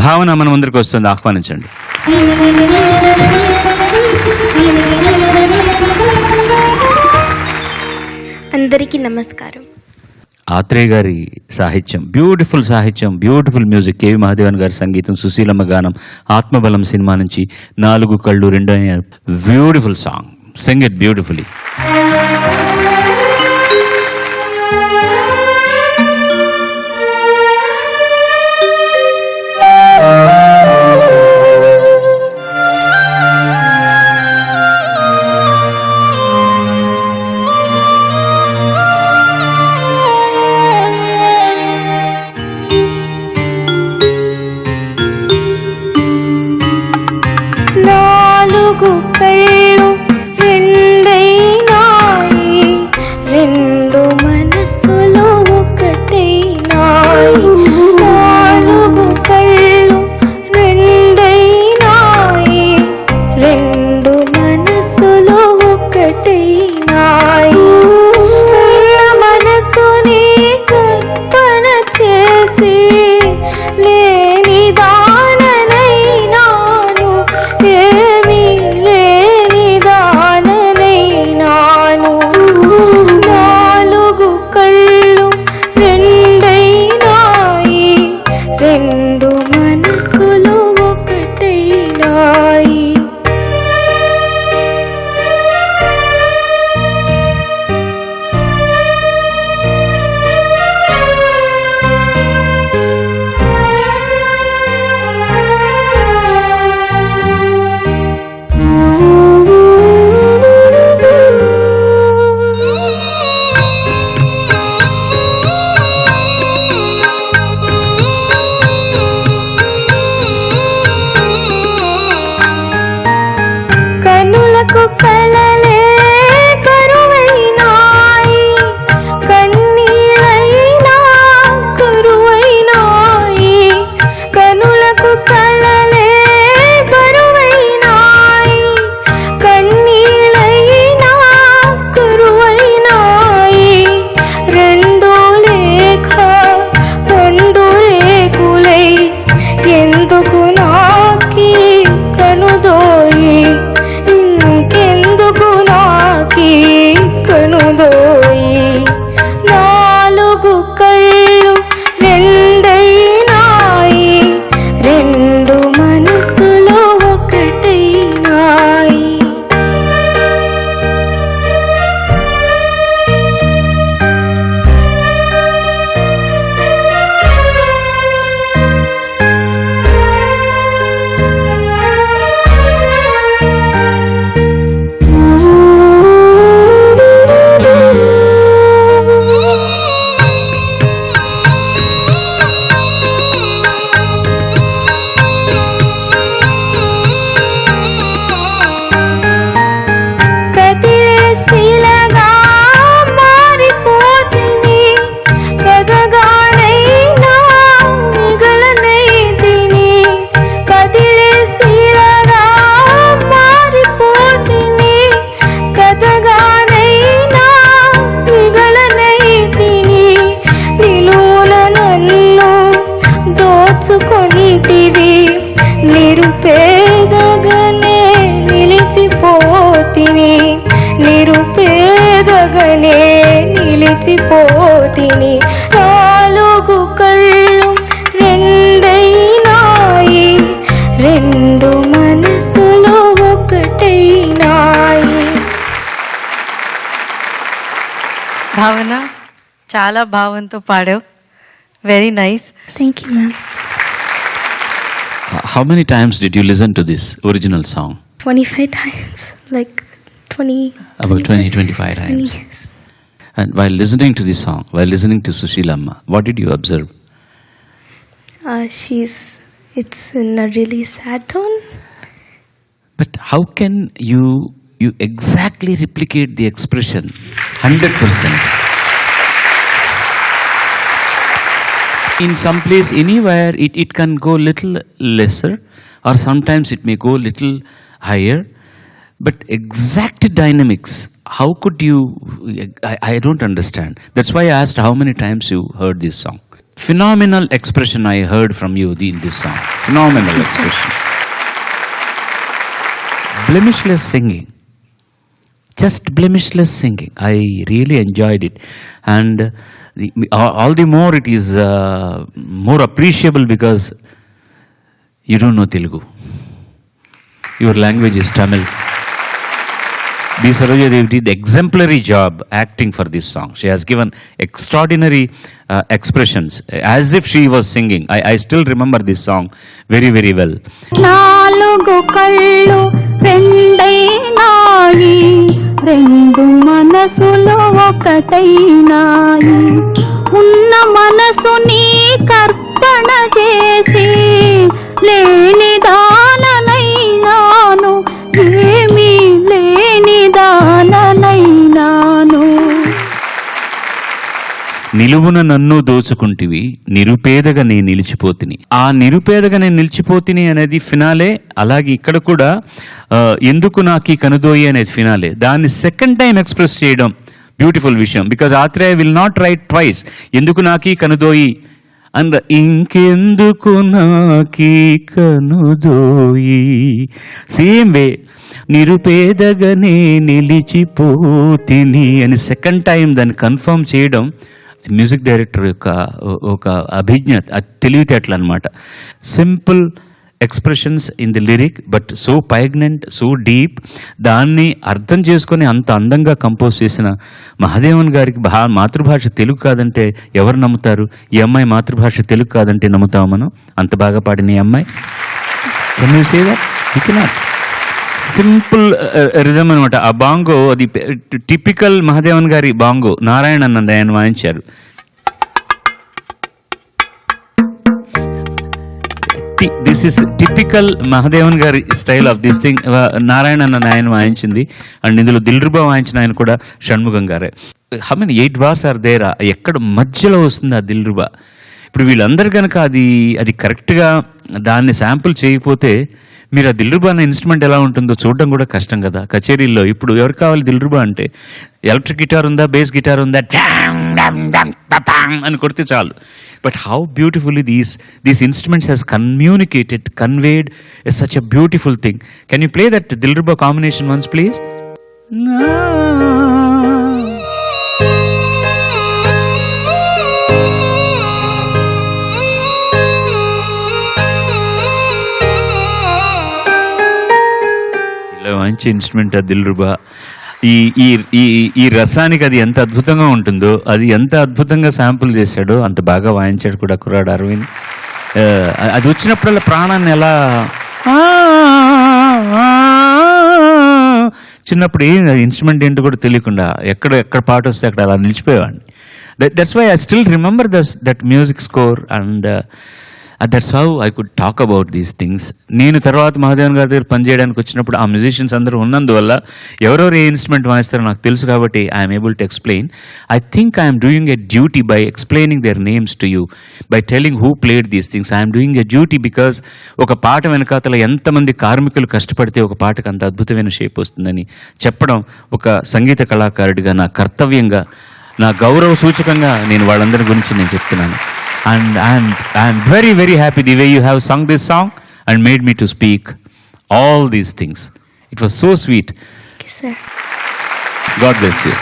భావన మన ముందరికి వస్తుంది, ఆహ్వానించండి. అందరికీ నమస్కారం. ఆత్రేయ గారి సాహిత్యం, బ్యూటిఫుల్ మ్యూజిక్, కేవి మహాదేవన్ గారి సంగీతం, సుశీలమ్మ గానం, ఆత్మబలం సినిమా నుంచి 4 కళ్ళు 2 beautiful song. Sing it beautifully. కళ్ళు రెండైనాయి, రెండు మనసులు ఒకటైనాయి. 4 కళ్ళు రెండైనాయి, రెండు మనసులు ఒకటైనాయి. ఉన్న మనసుని కల్పన చేసి లేని దాననైనాను, ఏమీ లేని దాననైనాను. 4 కళ్ళు రెండైనాయి, రెండు మనసులు ఒకటైనాయి. కనులకు కలలే బరువైనాయి, కన్నీళ్ళైనా కరువైనాయి. కనులకు కలలే బరువైనాయి, కన్నీళ్ళైనా కరువైనాయి. రెండు లేఖ పండు రేకులై ఎందుకు నాకి కనుదోయి, ఇంకెందుకు నాకి కనుదోయి. 4 కళ్ళు రెండైనాయి, రెండు మనసులు ఒకటైనాయి. శిలగా మారిపోతిని, కదగానైనా మిగలనైతిని. కదిలే శిలగా మారిపోతిని, కదగానైనా మిగలనైతిని. నిలువున నన్ను దోచుకొంటివి, నిరుపేదగానే నిలిచిపోతిని, నిరుపేదగానే నిలిచిపోతిని. 4 కళ్ళు రెండైనాయి, రెండు మనసులు ఒకటైనాయి. భావన, చాలా భావంతో పాడావు. Very nice. Thank you ma'am. How many times did you listen to this original song? 25 times, like 20. About 20-25 times. Yes. And while listening to this song, while listening to Sushilamma, what did you observe? It's in a really sad tone. But how can you exactly replicate the expression 100%? In some place, anywhere, it can go little lesser, or sometimes it may go little higher. But exact dynamics, how could you? I don't understand. That's why I asked how many times you heard this song. Phenomenal expression I heard from you in this song. Phenomenal expression. Blemishless singing. Just blemishless singing. I really enjoyed it. And all the more it is more appreciable because you don't know Telugu. Your language is Tamil. B. Saroja Devi did exemplary job acting for this song. She has given extraordinary expressions as if she was singing. I still remember this song very, very well. నాలుగు కళ్ళు రెండైనాయి, రెండు మనసులు ఒకటైనాయి, ఉన్న మనసుని కర్పణ చేసి లేని దాననైనాను, ఏమీ లేని దాననైనాను. నిలువున నన్ను దోచుకుంటివి, నిరుపేదగా నేను నిలిచిపోతిని. ఆ నిరుపేదగా నేను నిలిచిపోతిని అనేది ఫినాలే. అలాగే ఇక్కడ కూడా ఎందుకు నాకు ఈ కనుదోయి అనేది ఫినాలే. దాన్ని సెకండ్ టైం ఎక్స్ప్రెస్ చేయడం బ్యూటిఫుల్ విషయం. Because Atreya will not write twice ఎందుకు నాకు ఈ కనుదోయి అండ్ ఇంకెందుకు నాకీ కనుదోయి. సేమ్ వే నిరుపేదగానే నిలిచిపోతిని అని సెకండ్ టైం దాన్ని కన్ఫర్మ్ చేయడం మ్యూజిక్ డైరెక్టర్ యొక్క ఒక అభిజ్ఞ, తెలివితేటలు అనమాట. Simple expressions in the lyric but so poignant, so deep. దాన్ని అర్థం చేసుకొని అంత అందంగా కంపోజ్ చేసిన మహాదేవన్ గారికి మాతృభాష తెలుగు కాదంటే ఎవరు నమ్ముతారు? ఈ అమ్మాయి మాతృభాష తెలుగు కాదంటే నమ్ముతాం మనం? అంత బాగా పాడిన ఈ అమ్మాయి. Can you say that? You cannot. Simple rhythm అనమాట. ఆ బాంగో అది టిపికల్ మహాదేవన్ గారి బాంగో. నారాయణ అన్న ఆయన వాయించారు. దిస్ ఇస్ టిపికల్ మహాదేవన్ గారి style of this thing. Narayana అన్న ఆయన వాయించింది. అండ్ ఇందులో దిల్రుబా వాయించిన ఆయన కూడా షణ్ముఖం గారే. How many 8 bars are there? ఎక్కడ మధ్యలో వస్తుంది ఆ దిల్రుబా. ఇప్పుడు వీళ్ళందరూ కనుక అది కరెక్ట్గా దాన్ని శాంపుల్ చేయకపోతే మీరు ఆ దిల్రుబా అనే ఇన్స్ట్రుమెంట్ ఎలా ఉంటుందో చూడడం కూడా కష్టం కదా కచేరీల్లో. ఇప్పుడు ఎవరు కావాలి దిల్రుబా అంటే? ఎలక్ట్రిక్ గిటార్ ఉందా, బేస్ గిటార్ ఉందా, అని కొడితే చాలు. But how beautifully these instruments has conveyed such a beautiful thing. Can you play that Dilruba combination once, please? మంచి ఇన్స్ట్రుమెంట్ ఆ దిల్రుబా. ఈ రసానికి అది ఎంత అద్భుతంగా ఉంటుందో, అది ఎంత అద్భుతంగా శాంపుల్ చేశాడో అంత బాగా వాయించాడు కూడా కుర్రాడు అరవింద్. అది వచ్చినప్పుడల్లా ప్రాణాన్ని ఎలా చిన్నప్పుడు ఇన్స్ట్రుమెంట్ ఏంటో కూడా తెలియకుండా ఎక్కడ పాట వస్తే అక్కడ అలా నిలిచిపోయేవాడిని. That's why I still remember that music score and that's how I could talk about these things. నేను తర్వాత మహాదేవన్ గారి దగ్గర పనిచేయడానికి వచ్చినప్పుడు ఆ మ్యూజిషియన్స్ అందరూ ఉన్నందువల్ల ఎవరెవరు ఏ ఇన్స్ట్రుమెంట్ వాయిస్తారో నాకు తెలుసు కాబట్టి I'm able to explain. I think I'm doing a duty by explaining their names to you, by telling who played these things. I'm doing a duty because ఒక పాట వెనకాతల ఎంతమంది కార్మికులు కష్టపడితే ఒక పాటకు అంత అద్భుతమైన షేప్ వస్తుందని చెప్పడం ఒక సంగీత కళాకారుడిగా నా కర్తవ్యంగా, నా గౌరవ సూచకంగా నేను వాళ్ళందరి గురించి నేను చెప్తున్నాను. And I'm very, very happy the way you have sung this song and made me to speak all these things. It was so sweet. Thank you, sir. God bless you.